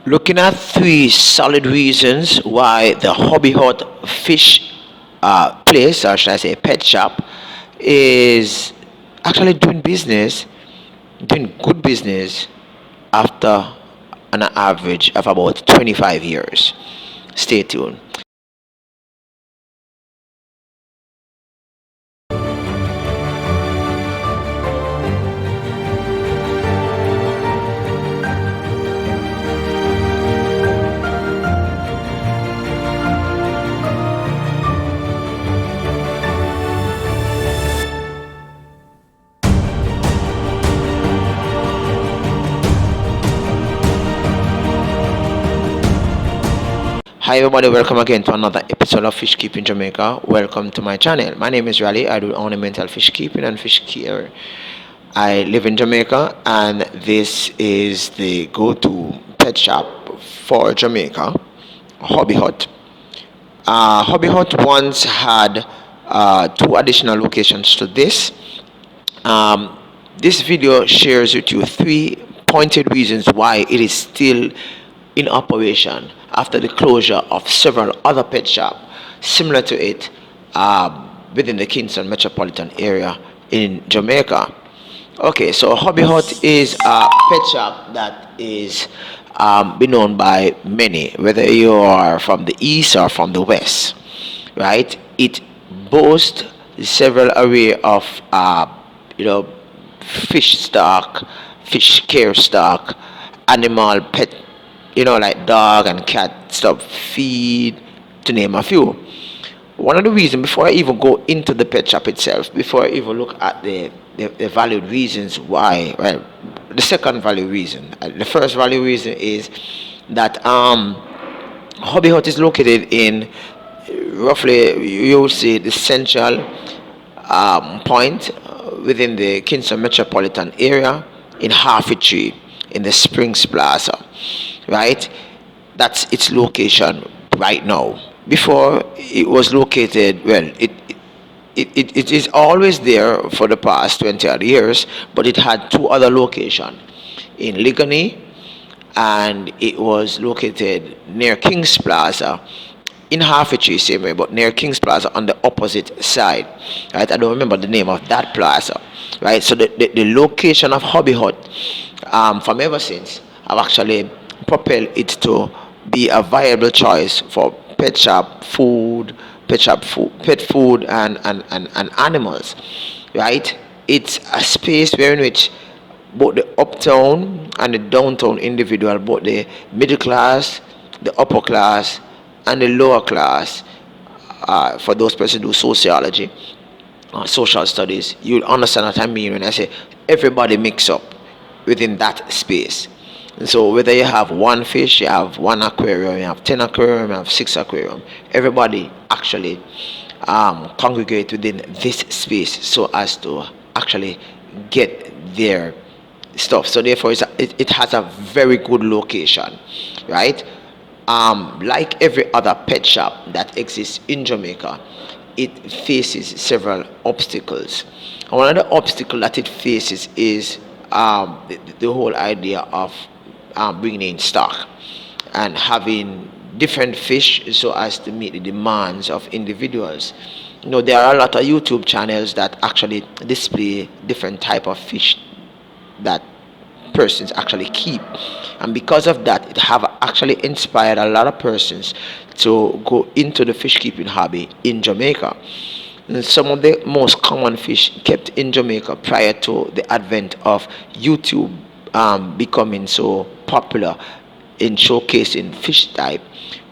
Looking at three solid reasons why the Hobby Hot Fish place, or should I say pet shop, is actually doing good business after an average of about 25 years. Stay tuned. Hi everybody, welcome again to another episode of Fish Keeping Jamaica. Welcome to my channel. My name is Raleigh. I do ornamental fish keeping and fish care. I live in Jamaica and this is the go-to pet shop for Jamaica, Hobby Hut. Hobby Hut once had two additional locations to this. Um, this video shares with you three pointed reasons why it is still in operation after the closure of several other pet shops similar to it within the Kingston metropolitan area in Jamaica. Okay, so Hobby Hut is a pet shop that is been known by many, whether you are from the east or from the west, right? It boasts several array of you know fish stock, fish care stock, animal pet, like dog and cat stuff, feed, to name a few. One of the reasons, before I even go into the pet shop itself, before I even look at the valid reasons why, well, the second value reason, the first value reason is that Hobby Hut is located in roughly, you'll see the central point within the Kingston metropolitan area in Tree in the Springs Plaza, right? That's its location right now. Before it was located, well, it is always there for the past 20 odd years, but it had two other locations in Ligoni, and it was located near King's Plaza in Tree, same way, but near King's Plaza on the opposite side, right? I don't remember the name of that plaza, right? So the location of Hobby Hut, from ever since, have actually propelled it to be a viable choice for pet food and animals, right? It's a space where in which both the uptown and the downtown individual, both the middle class, the upper class, and the lower class, for those persons who do sociology, social studies, you'll understand what I mean when I say everybody mix up within that space. And so whether you have one fish, you have one aquarium, you have 10 aquarium, you have 6 aquarium, everybody actually congregate within this space so as to actually get their stuff. So therefore it has a very good location, right? Like every other pet shop that exists in Jamaica, it faces several obstacles. And one of the obstacles that it faces is the whole idea of bringing in stock and having different fish so as to meet the demands of individuals. There are a lot of YouTube channels that actually display different type of fish that persons actually keep, and because of that it have actually inspired a lot of persons to go into the fish keeping hobby in Jamaica. And some of the most common fish kept in Jamaica prior to the advent of YouTube becoming so popular in showcasing fish type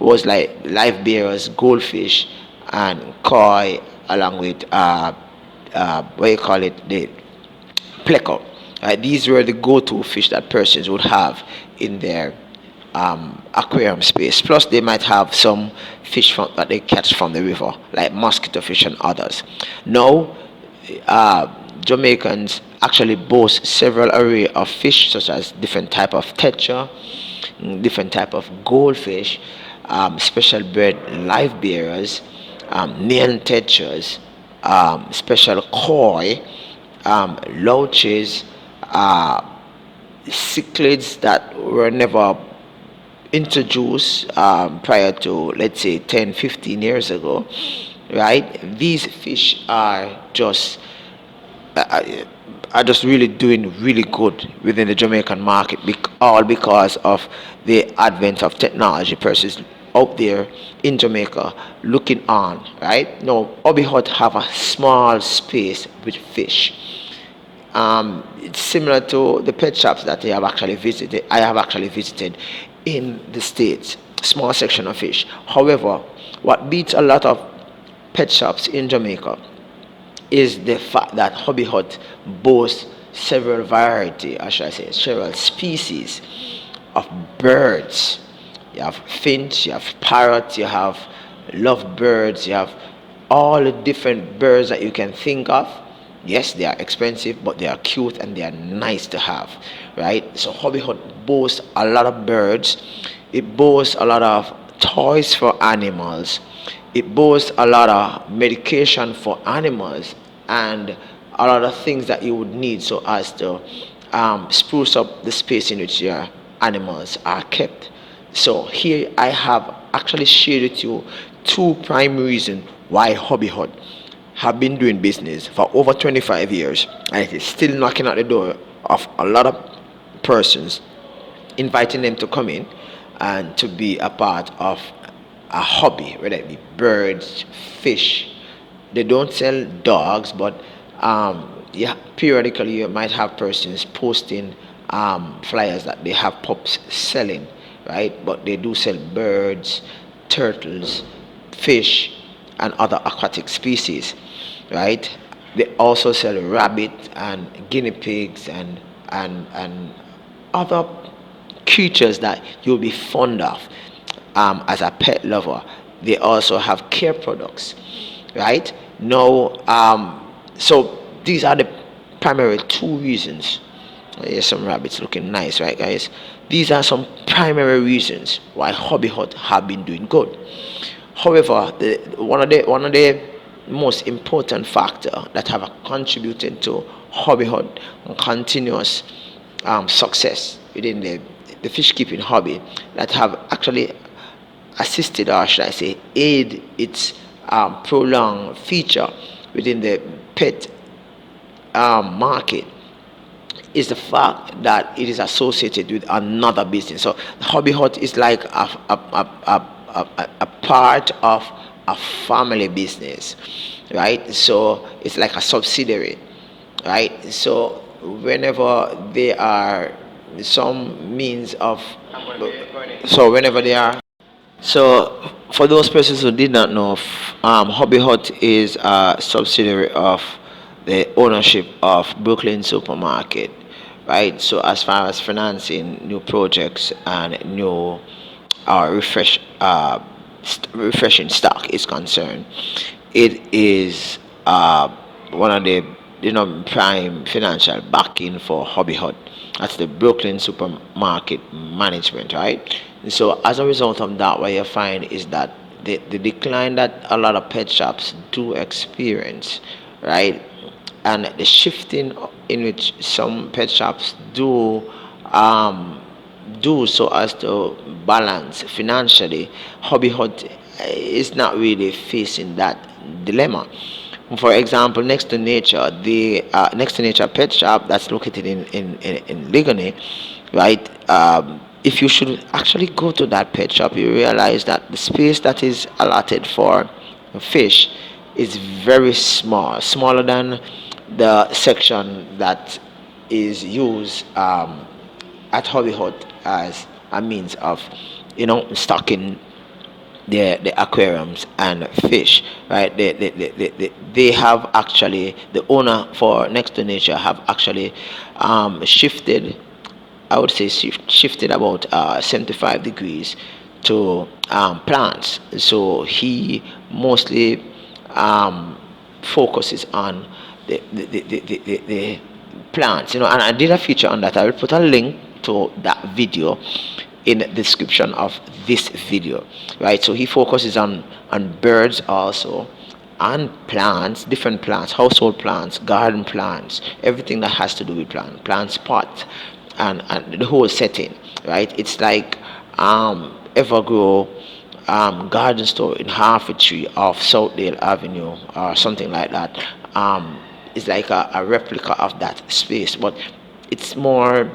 was like live bearers, goldfish, and koi, along with what you call it, the pleco. These were the go-to fish that persons would have in their aquarium space. Plus, they might have some fish that they catch from the river, like mosquito fish and others. Now, Jamaicans actually boast several array of fish, such as different type of tetra, different type of goldfish, special bred live bearers, neon tetras, special koi, loaches, cichlids that were never introduced prior to, let's say, 10, 15 years ago, right? These fish uh, are just really doing really good within the Jamaican market, all because of the advent of technology. Persons out there in Jamaica looking on, right? Now, Obi Hut have a small space with fish. It's similar to the pet shops that I have actually visited. I have actually visited in the States. Small section of fish. However, what beats a lot of pet shops in Jamaica is the fact that Hobby Hut boasts several variety, or should I say, several species of birds. You have finch, you have parrot, you have lovebirds, you have all the different birds that you can think of. Yes, they are expensive, but they are cute and they are nice to have, right? So Hobby Hut boasts a lot of birds. It boasts a lot of toys for animals. It boasts a lot of medication for animals and a lot of things that you would need so as to spruce up the space in which your animals are kept. So here I have actually shared with you two prime reasons why Hobby Hut have been doing business for over 25 years and it is still knocking at the door of a lot of persons, inviting them to come in and to be a part of a hobby, whether it be birds, fish. They don't sell dogs, but yeah, periodically you might have persons posting flyers that they have pups selling, right? But they do sell birds, turtles, fish, and other aquatic species, right? They also sell rabbit and guinea pigs and other creatures that you'll be fond of as a pet lover. They also have care products, right? Now, so these are the primary two reasons. Here's some rabbits looking nice, right, guys? These are some primary reasons why Hobby Hut have been doing good. However, one of the most important factor that have contributed to Hobby Hut continuous success within the fish keeping hobby that have actually assisted, or should I say aid its prolonged feature within the pet market, is the fact that it is associated with another business. So the Hobby Hut is like a part of a family business, right? So it's like a subsidiary, right? So whenever there are some means of, so whenever they are, so for those persons who did not know, Hobby Hut is a subsidiary of the ownership of Brooklyn Supermarket, right? So as far as financing new projects and new refreshing stock is concerned, it is one of the prime financial backing for Hobby Hut. That's the Brooklyn Supermarket Management, right? And so as a result of that, what you find is that the decline that a lot of pet shops do experience, right, and the shifting in which some pet shops do so as to balance financially, Hobby Hut is not really facing that dilemma. For example, Next to Nature Pet Shop that's located in Ligoni, right? If you should actually go to that pet shop, you realize that the space that is allotted for fish is very small, smaller than the section that is used at Hobby Hut as a means of stocking the aquariums and fish, right? They have actually, the owner for Next to Nature have actually shifted, I would say shifted about 75 degrees to plants. So he mostly focuses on the plants, and I did a feature on that. I will put a link to that video in the description of this video, right? So he focuses on birds also, and plants, different plants, household plants, garden plants, everything that has to do with plant spot, and the whole setting, right? It's like Evergrow garden store in Tree off Southdale Avenue or something like that. It's like a replica of that space, but it's more.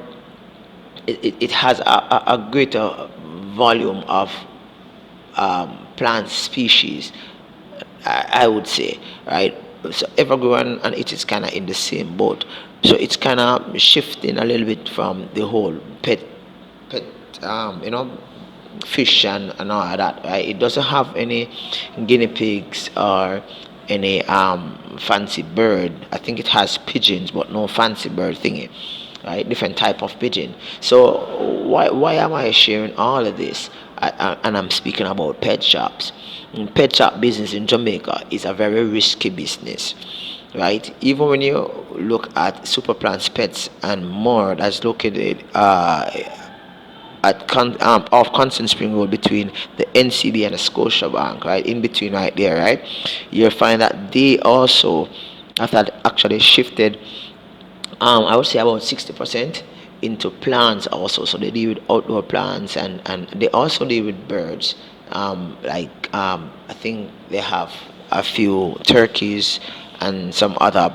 It has a greater volume of plant species, I would say, right? So Evergrow and it is kind of in the same boat. So it's kind of shifting a little bit from the whole pet, fish and all of that, right? It doesn't have any guinea pigs or any fancy bird. I think it has pigeons, but no fancy bird thingy, right? Different type of pigeon. So why am I sharing all of this? And I'm speaking about pet shops. Pet shop business in Jamaica is a very risky business, right? Even when you look at Super Plants Pets and more, that's located off Constant Spring Road between the NCB and the Scotia Bank, right? In between, right there, right? You'll find that they also have actually shifted, I would say about 60% into plants also. So they deal with outdoor plants, and they also deal with birds. I think they have a few turkeys and some other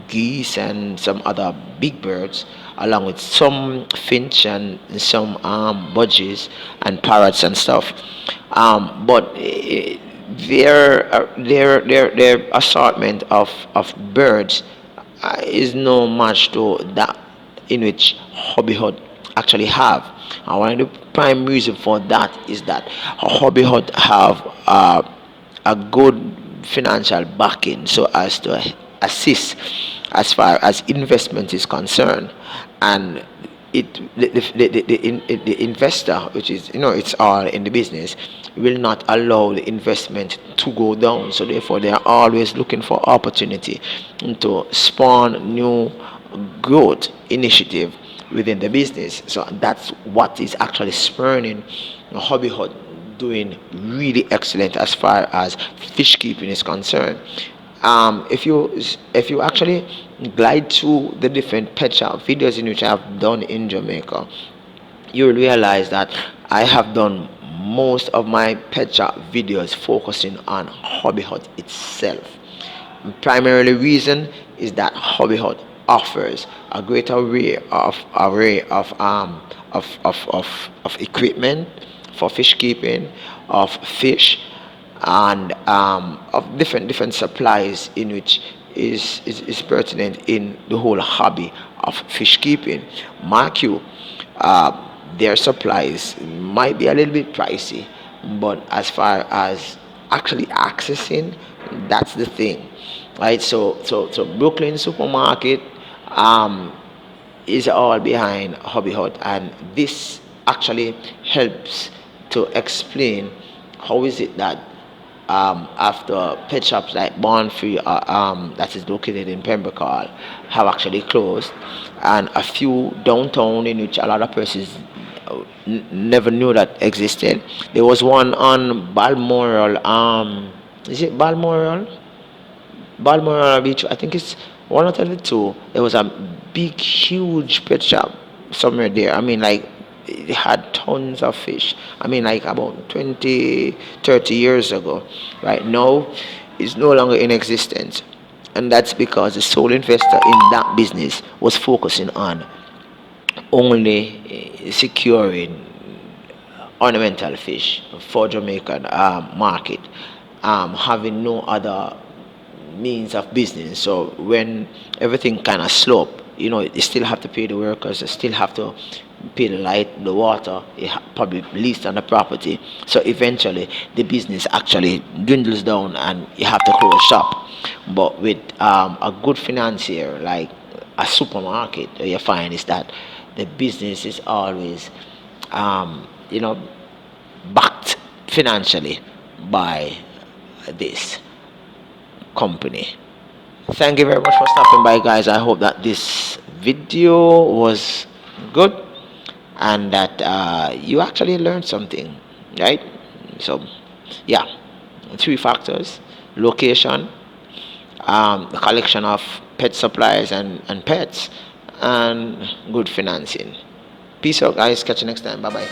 geese and some other big birds, along with some finch and some budgies and parrots and stuff. But their assortment of birds is no match to that in which Hobby Hut actually have. And one of the prime reason for that is that Hobby Hut have a good financial backing so as to assist as far as investment is concerned, and the investor, which is, it's all in the business, will not allow the investment to go down. So therefore they are always looking for opportunity to spawn new growth initiative within the business. So that's what is actually spurning Hobby Hut doing really excellent as far as fish keeping is concerned. If you actually glide through the different pet shop videos in which I have done in Jamaica, you will realize that I have done most of my pet shop videos focusing on Hobby Hut itself. Primarily reason is that Hobby Hut offers a great array of equipment for fish keeping, of fish, and of different supplies in which is pertinent in the whole hobby of fish keeping. Mark you, their supplies might be a little bit pricey, but as far as actually accessing, that's the thing, right? So Brooklyn Supermarket um, is all behind Hobby Hut, and this actually helps to explain how is it that after pet shops like Born Free, that is located in Pembroke Hall, have actually closed, and a few downtown in which a lot of persons never knew that existed. There was one on Balmoral. Is it Balmoral? Balmoral Beach. I think it's one out of the two. There was a big, huge pet shop somewhere there. I mean, like, it had tons of fish. I mean, like about 20, 30 years ago. Right now, it's no longer in existence. And that's because the sole investor in that business was focusing on only securing ornamental fish for Jamaican market, having no other means of business. So when everything kind of slope, you still have to pay the workers, you still have to pay the light, the water, probably leased on the property. So eventually the business actually dwindles down and you have to close shop. But with a good financier like a supermarket, what you find is that the business is always, you know, backed financially by this company. Thank you very much for stopping by, guys. I hope that this video was good and that you actually learned something, right? So yeah, three factors: location, the collection of pet supplies and pets, and good financing. Peace out, guys. Catch you next time. Bye bye.